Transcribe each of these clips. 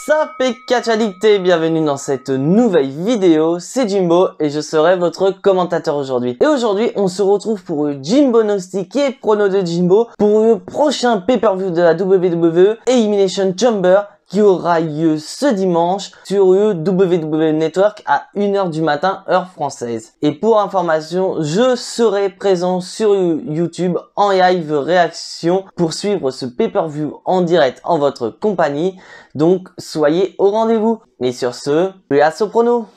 Salut catch addict et bienvenue dans cette nouvelle vidéo, c'est Jimbo et je serai votre commentateur aujourd'hui. Et aujourd'hui on se retrouve pour Jimbo Gnostic et Prono de Jimbo pour le prochain pay-per-view de la WWE Elimination Chamber qui aura lieu ce dimanche sur le WWE Network à 1h du matin heure française. Et pour information, je serai présent sur YouTube en live réaction pour suivre ce pay-per-view en direct en votre compagnie. Donc soyez au rendez-vous. Et sur ce, place au prono.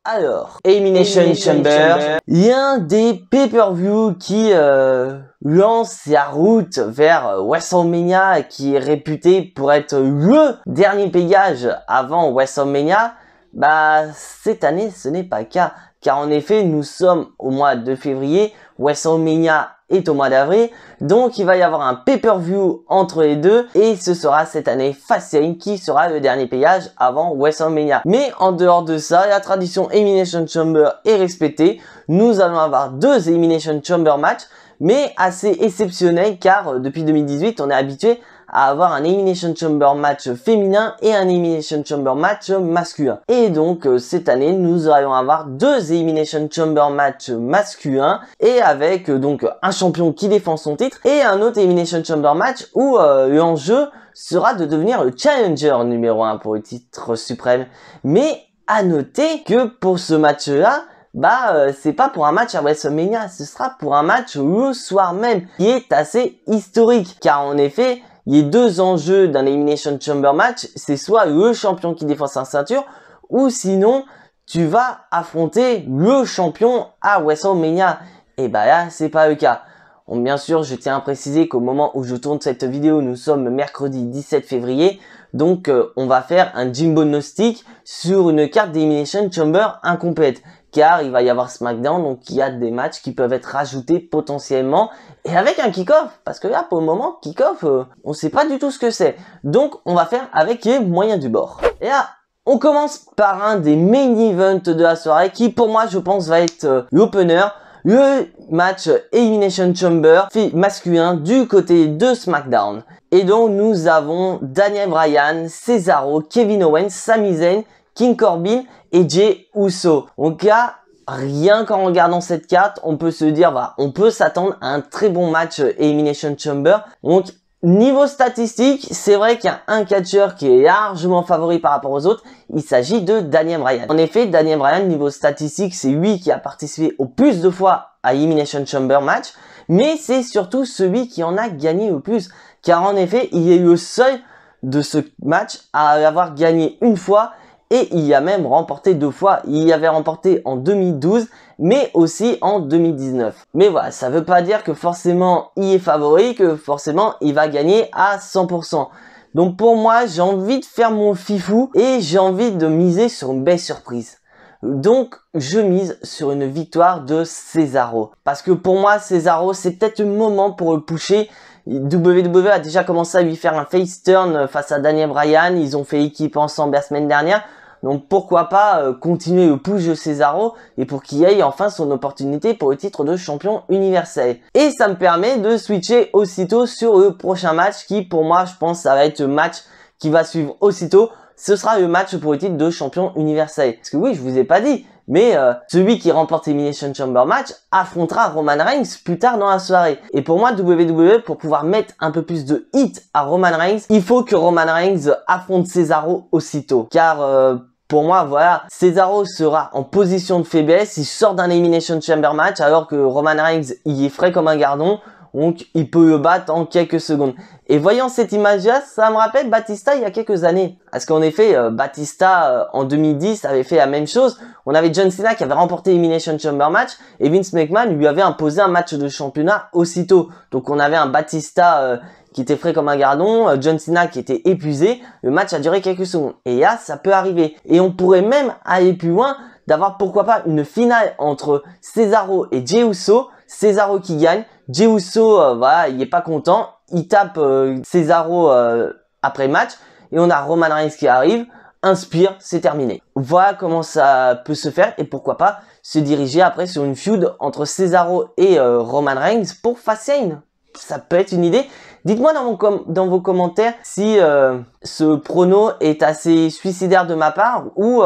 Alors, Elimination Chamber, l'un des pay-per-view qui lance sa route vers WrestleMania, qui est réputé pour être le dernier payage avant WrestleMania. Bah, cette année, ce n'est pas le cas, car en effet, nous sommes au mois de février, WrestleMania est au mois d'avril, donc il va y avoir un pay-per-view entre les deux, et ce sera cette année Fastlane qui sera le dernier payage avant WrestleMania. Mais en dehors de ça, la tradition Elimination Chamber est respectée. Nous allons avoir deux Elimination Chamber matchs, mais assez exceptionnels, car depuis 2018, on est habitué à avoir un Elimination Chamber match féminin et un Elimination Chamber match masculin. Et donc cette année nous allons avoir deux Elimination Chamber match masculins et avec donc un champion qui défend son titre et un autre Elimination Chamber match où l'enjeu sera de devenir le challenger numéro 1 pour le titre suprême. Mais à noter que pour ce match là, c'est pas pour un match à WrestleMania, ce sera pour un match le soir même, qui est assez historique, car en effet, il y a deux enjeux d'un Elimination Chamber match, c'est soit le champion qui défend sa ceinture, ou sinon, tu vas affronter le champion à WrestleMania. Et là, c'est pas le cas. Bien sûr, je tiens à préciser qu'au moment où je tourne cette vidéo, nous sommes mercredi 17 février, donc on va faire un Jimbo Gnostic sur une carte d'Elimination Chamber incomplète. Car il va y avoir SmackDown, donc il y a des matchs qui peuvent être rajoutés potentiellement, et avec un kick-off, parce que là pour le moment, kick-off, on sait pas du tout ce que c'est. Donc on va faire avec les moyens du bord. Et là, on commence par un des main events de la soirée, qui pour moi je pense va être l'opener, le match Elimination Chamber masculin du côté de SmackDown. Et donc nous avons Daniel Bryan, Cesaro, Kevin Owens, Sami Zayn, King Corbin et Jey Uso. Donc là, rien qu'en regardant cette carte, on peut se dire, on peut s'attendre à un très bon match Elimination Chamber. Donc, niveau statistique, c'est vrai qu'il y a un catcheur qui est largement favori par rapport aux autres. Il s'agit de Daniel Bryan. En effet, Daniel Bryan, niveau statistique, c'est lui qui a participé au plus de fois à Elimination Chamber match. Mais c'est surtout celui qui en a gagné le plus. Car en effet, il est le seul de ce match à avoir gagné une fois. Et il y a même remporté deux fois. Il y avait remporté en 2012, mais aussi en 2019. Mais voilà, ça veut pas dire que forcément il est favori, que forcément il va gagner à 100%. Donc pour moi, j'ai envie de faire mon fifou et j'ai envie de miser sur une belle surprise. Donc je mise sur une victoire de Cesaro. Parce que pour moi, Cesaro, c'est peut-être le moment pour le pusher. WWE a déjà commencé à lui faire un face turn face à Daniel Bryan. Ils ont fait équipe ensemble la semaine dernière. Donc pourquoi pas continuer le push de Cesaro et pour qu'il ait enfin son opportunité pour le titre de champion universel. Et ça me permet de switcher aussitôt sur le prochain match qui pour moi je pense ça va être le match qui va suivre aussitôt. Ce sera le match pour le titre de champion universel. Parce que oui, je vous ai pas dit, mais celui qui remporte Elimination Chamber match affrontera Roman Reigns plus tard dans la soirée. Et pour moi, WWE, pour pouvoir mettre un peu plus de hit à Roman Reigns, il faut que Roman Reigns affronte Cesaro aussitôt. Car pour moi, voilà, Cesaro sera en position de faiblesse, il sort d'un Elimination Chamber match alors que Roman Reigns, il est frais comme un gardon. Donc, il peut le battre en quelques secondes. Et voyant cette image-là, ça me rappelle Batista il y a quelques années. Parce qu'en effet, Batista, en 2010, avait fait la même chose. On avait John Cena qui avait remporté Elimination Chamber match. Et Vince McMahon lui avait imposé un match de championnat aussitôt. Donc, on avait un Batista qui était frais comme un gardon. John Cena qui était épuisé. Le match a duré quelques secondes. Et là, ça peut arriver. Et on pourrait même aller plus loin, d'avoir pourquoi pas une finale entre Cesaro et Jey Uso. Cesaro qui gagne. Jey Uso, voilà, il est pas content. Il tape Cesaro après le match. Et on a Roman Reigns qui arrive inspire, c'est terminé. Voilà comment ça peut se faire et pourquoi pas se diriger après sur une feud entre Cesaro et Roman Reigns pour Fastlane. Ça peut être une idée. Dites-moi dans vos commentaires si ce prono est assez suicidaire de ma part ou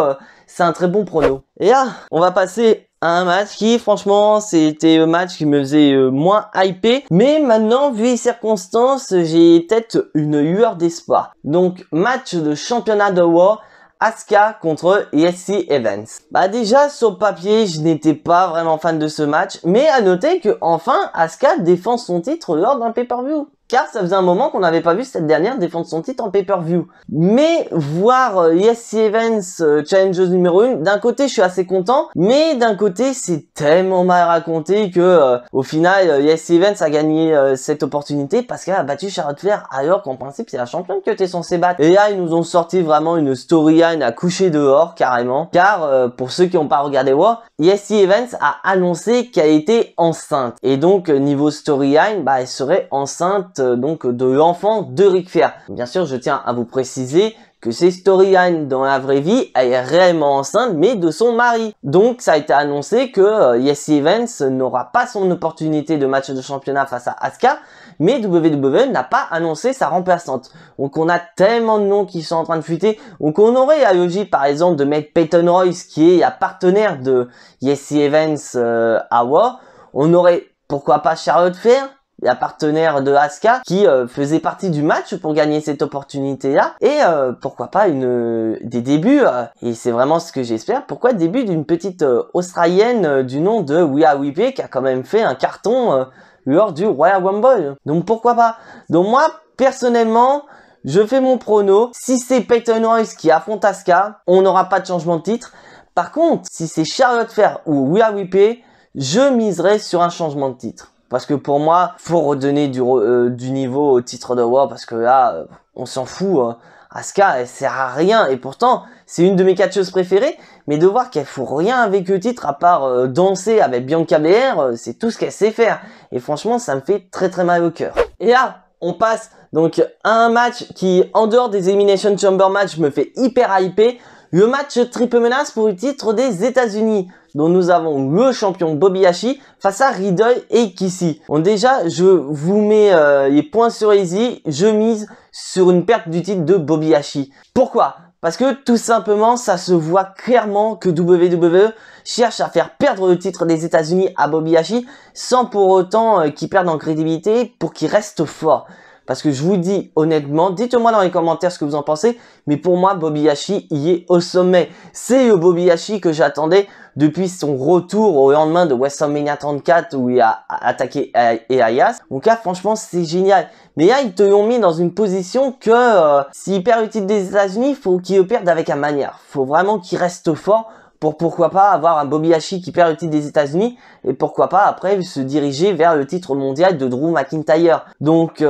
c'est un très bon prono. Et là, on va passer à un match qui, franchement, c'était un match qui me faisait moins hyper. Mais maintenant, vu les circonstances, j'ai peut-être une lueur d'espoir. Donc, match de championnat de Raw. Asuka contre Lacey Evans. Bah déjà sur le papier, je n'étais pas vraiment fan de ce match, mais à noter que enfin Asuka défend son titre lors d'un pay-per-view. Car ça faisait un moment qu'on n'avait pas vu cette dernière défendre son titre en pay-per-view. Mais voir Lacey Evans challengeuse numéro 1, d'un côté je suis assez content, mais d'un côté c'est tellement mal raconté que au final Lacey Evans a gagné cette opportunité parce qu'elle a battu Charlotte Flair alors qu'en principe c'est la championne que t'es censé battre. Et là ils nous ont sorti vraiment une storyline à coucher dehors carrément. Car pour ceux qui n'ont pas regardé Raw, Lacey Evans a annoncé qu'elle était enceinte. Et donc niveau storyline, bah elle serait enceinte donc de l'enfant de Ric Flair. Bien sûr, je tiens à vous préciser que c'est storyline dans la vraie vie, elle est réellement enceinte, mais de son mari. Donc, ça a été annoncé que Lacey Evans n'aura pas son opportunité de match de championnat face à Asuka, mais WWE n'a pas annoncé sa remplaçante. Donc, on a tellement de noms qui sont en train de fuiter. Donc, on aurait la logique, par exemple, de mettre Peyton Royce, qui est la partenaire de Lacey Evans à Raw. On aurait, pourquoi pas, Charlotte Flair, la partenaire de Asuka qui faisait partie du match pour gagner cette opportunité-là. Et pourquoi pas des débuts, et c'est vraiment ce que j'espère, pourquoi début d'une petite Australienne du nom de Rhea Ripley qui a quand même fait un carton lors du Royal Rumble. Donc pourquoi pas. Donc moi, personnellement, je fais mon prono. Si c'est Peyton Royce qui affronte Asuka, on n'aura pas de changement de titre. Par contre, si c'est Charlotte Flair ou Rhea Ripley, je miserai sur un changement de titre. Parce que pour moi, faut redonner du niveau au titre de Raw parce que là, on s'en fout. Asuka, elle sert à rien et pourtant, c'est une de mes catcheuses préférées. Mais de voir qu'elle fout rien avec le titre à part danser avec Bianca Belair, c'est tout ce qu'elle sait faire. Et franchement, ça me fait très très mal au cœur. Et là, on passe donc à un match qui, en dehors des Elimination Chamber match, me fait hyper hyper. Le match triple menace pour le titre des États-Unis, dont nous avons le champion Bobby Lashley face à Riddle et Kissy. Bon, déjà, je vous mets les points sur les i. Je mise sur une perte du titre de Bobby Lashley. Pourquoi? Parce que tout simplement, ça se voit clairement que WWE cherche à faire perdre le titre des États-Unis à Bobby Lashley sans pour autant qu'il perde en crédibilité pour qu'il reste fort. Parce que je vous dis honnêtement, dites-moi dans les commentaires ce que vous en pensez, mais pour moi, Bobby Lashley y est au sommet. C'est le Bobby Lashley que j'attendais depuis son retour au lendemain de WrestleMania 34 où il a attaqué Elias. Donc là, franchement, c'est génial. Mais là, ils te l'ont mis dans une position que s'il perd le titre des États-Unis, il faut qu'il le perde avec la manière. Il faut vraiment qu'il reste fort pour pourquoi pas avoir un Bobby Lashley qui perd le titre des États-Unis et pourquoi pas après se diriger vers le titre mondial de Drew McIntyre. Donc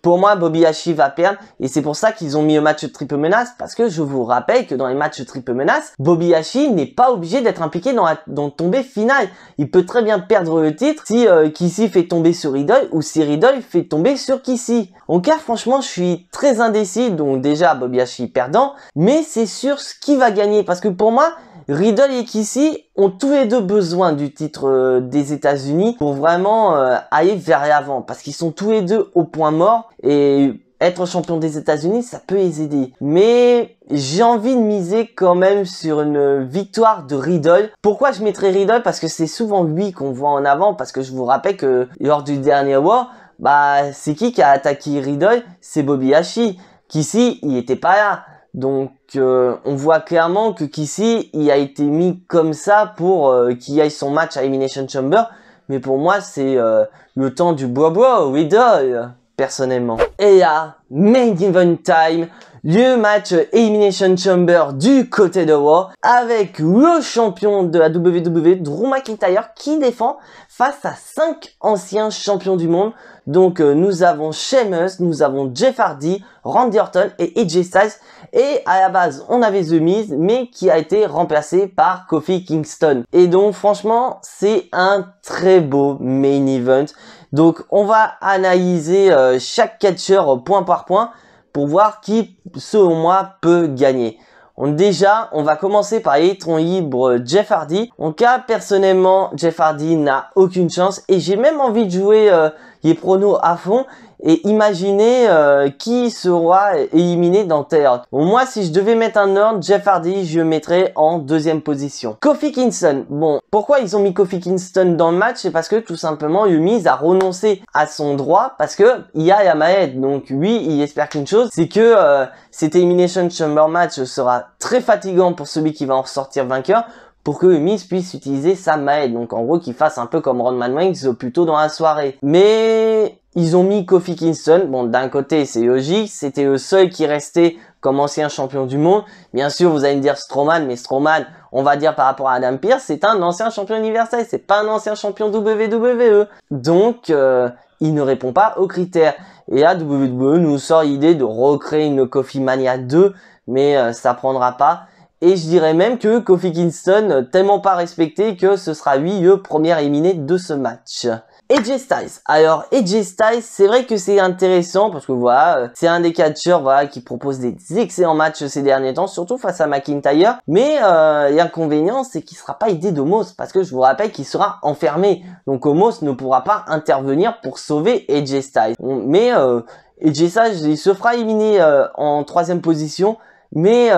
pour moi, Bobby Lashley va perdre et c'est pour ça qu'ils ont mis le match triple menace parce que je vous rappelle que dans les matchs triple menace, Bobby Lashley n'est pas obligé d'être impliqué dans le tombé final. Il peut très bien perdre le titre si Kissy fait tomber sur Riddle ou si Riddle fait tomber sur Kissy. Donc là, franchement, je suis très indécis. Donc déjà, Bobby Lashley perdant, mais c'est sûr ce qui va gagner parce que pour moi, Riddle et Kissy ont tous les deux besoin du titre des États-Unis pour vraiment aller vers l'avant parce qu'ils sont tous les deux au point mort et être champion des États-Unis, ça peut les aider. Mais j'ai envie de miser quand même sur une victoire de Riddle. Pourquoi je mettrais Riddle? Parce que c'est souvent lui qu'on voit en avant parce que je vous rappelle que lors du dernier War, bah c'est qui a attaqué Riddle? C'est Bobby Lashley. Kissy, il était pas là. Donc on voit clairement que Kissy il a été mis comme ça pour qu'il aille son match à Elimination Chamber. Mais pour moi c'est le temps du bro Riddle personnellement. Et là, main event time, le match Elimination Chamber du côté de Raw avec le champion de la WWE, Drew McIntyre, qui défend face à 5 anciens champions du monde. Donc nous avons Sheamus, nous avons Jeff Hardy, Randy Orton et AJ Styles. Et à la base, on avait The Miz, mais qui a été remplacé par Kofi Kingston. Et donc franchement, c'est un très beau main event. Donc on va analyser chaque catcheur point par point pour voir qui, selon moi, peut gagner. Déjà, on va commencer par l'électron libre Jeff Hardy. En cas, personnellement, Jeff Hardy n'a aucune chance et j'ai même envie de jouer les pronos à fond et imaginer qui sera éliminé dans Terre. Bon, moi, si je devais mettre un ordre, Jeff Hardy, je le mettrais en deuxième position. Kofi Kingston. Bon, pourquoi ils ont mis Kofi Kingston dans le match? C'est parce que tout simplement, Yumiz a renoncé à son droit parce que il y a Yamaed. Donc lui, il espère qu'une chose, c'est que cet Elimination Chamber match sera très fatigant pour celui qui va en ressortir vainqueur, pour que Miz puisse utiliser sa Maed. Donc en gros qu'il fasse un peu comme Roman Reigns plus tôt dans la soirée. Mais ils ont mis Kofi Kingston. Bon, d'un côté c'est logique, c'était le seul qui restait comme ancien champion du monde. Bien sûr vous allez me dire Strowman, mais Strowman, on va dire par rapport à Adam Pearce, c'est un ancien champion universel, c'est pas un ancien champion WWE. Donc il ne répond pas aux critères. Et là WWE nous sort l'idée de recréer une Kofi Mania 2, mais ça prendra pas. Et je dirais même que Kofi Kingston, tellement pas respecté que ce sera lui le premier éliminé de ce match. AJ Styles. Alors AJ Styles, c'est vrai que c'est intéressant parce que voilà, c'est un des catcheurs voilà qui propose des excellents matchs ces derniers temps, surtout face à McIntyre. Mais l'inconvénient, c'est qu'il sera pas aidé d'Omos parce que je vous rappelle qu'il sera enfermé. Donc Omos ne pourra pas intervenir pour sauver AJ Styles. Mais AJ Styles, il se fera éliminer en troisième position. Mais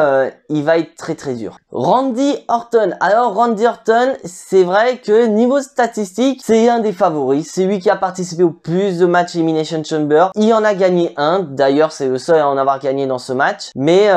il va être très très dur. Randy Orton. Alors Randy Orton, c'est vrai que niveau statistique, c'est un des favoris. C'est lui qui a participé au plus de matchs Elimination Chamber. Il en a gagné un. D'ailleurs, c'est le seul à en avoir gagné dans ce match. Mais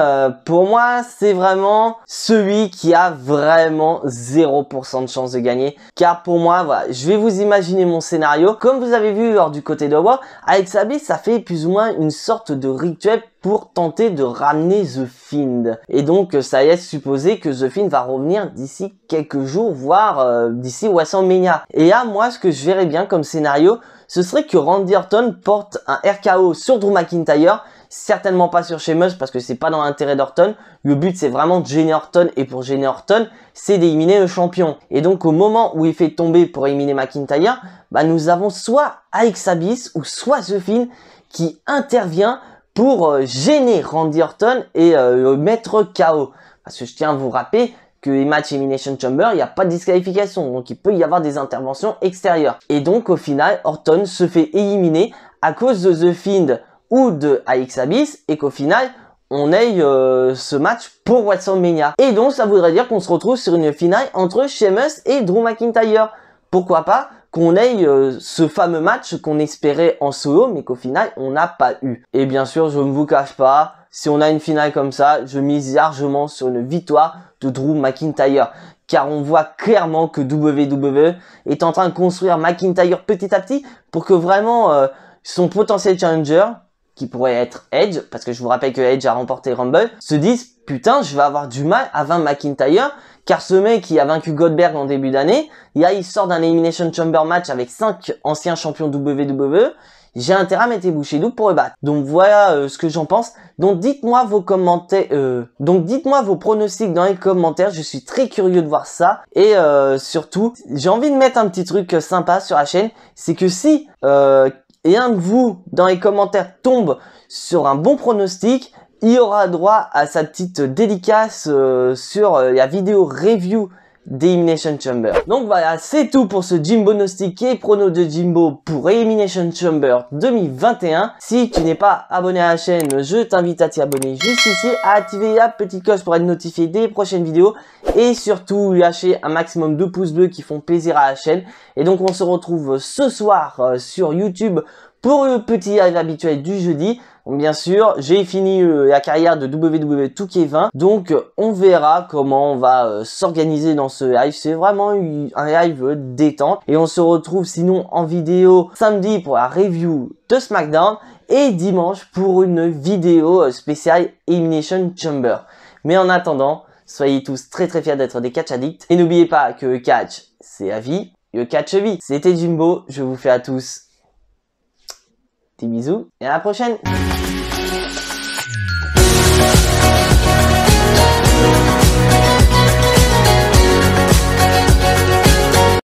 pour moi, c'est vraiment celui qui a vraiment 0% de chance de gagner. Car pour moi, voilà, je vais vous imaginer mon scénario. Comme vous avez vu lors du côté de War, Alexa Bliss, ça fait plus ou moins une sorte de rituel pour tenter de ramener The Fiend. Et donc, ça laisse supposer que The Fiend va revenir d'ici quelques jours, voire d'ici WrestleMania. Et là, moi, ce que je verrais bien comme scénario, ce serait que Randy Orton porte un RKO sur Drew McIntyre, certainement pas sur Sheamus parce que c'est pas dans l'intérêt d'Orton. Le but, c'est vraiment de gêner Orton, et pour gêner Orton, c'est d'éliminer le champion. Et donc, au moment où il fait tomber pour éliminer McIntyre, bah, nous avons soit Alexa Bliss ou soit The Fiend qui intervient pour gêner Randy Orton et le mettre KO. Parce que je tiens à vous rappeler que les matchs Elimination Chamber, il n'y a pas de disqualification. Donc il peut y avoir des interventions extérieures. Et donc au final, Orton se fait éliminer à cause de The Fiend ou de Alexa Bliss. Et qu'au final, on ait ce match pour WrestleMania. Et donc ça voudrait dire qu'on se retrouve sur une finale entre Sheamus et Drew McIntyre. Pourquoi pas qu'on ait ce fameux match qu'on espérait en solo, mais qu'au final, on n'a pas eu. Et bien sûr, je ne vous cache pas, si on a une finale comme ça, je mise largement sur une victoire de Drew McIntyre. Car on voit clairement que WWE est en train de construire McIntyre petit à petit pour que vraiment son potentiel challenger, qui pourrait être Edge, parce que je vous rappelle que Edge a remporté Rumble, se dise « Putain, je vais avoir du mal à vaincre McIntyre ». Car ce mec qui a vaincu Goldberg en début d'année, là il sort d'un Elimination Chamber match avec 5 anciens champions WWE. J'ai intérêt à mettre les bouchées doubles pour le battre. Donc voilà ce que j'en pense. Donc dites-moi vos commentaires. Donc dites-moi vos pronostics dans les commentaires. Je suis très curieux de voir ça. Et surtout, j'ai envie de mettre un petit truc sympa sur la chaîne. C'est que si et un de vous dans les commentaires tombe sur un bon pronostic, il aura droit à sa petite dédicace sur la vidéo review d'Elimination Chamber. Donc voilà, c'est tout pour ce Jimbo Gnostic et prono de Jimbo pour Elimination Chamber 2021. Si tu n'es pas abonné à la chaîne, je t'invite à t'y abonner juste ici, à activer la petite cloche pour être notifié des prochaines vidéos et surtout lâcher un maximum de pouces bleus qui font plaisir à la chaîne. Et donc on se retrouve ce soir sur YouTube pour le petit live habituel du jeudi. Donc, bien sûr, j'ai fini la carrière de WWE 2K20. Donc, on verra comment on va s'organiser dans ce live. C'est vraiment un live détente. Et on se retrouve sinon en vidéo samedi pour la review de SmackDown. Et dimanche pour une vidéo spéciale Elimination Chamber. Mais en attendant, soyez tous très très fiers d'être des catch addicts. Et n'oubliez pas que le catch, c'est la vie. Le catch vie. C'était Jimbo. Je vous fais à tous des bisous et à la prochaine.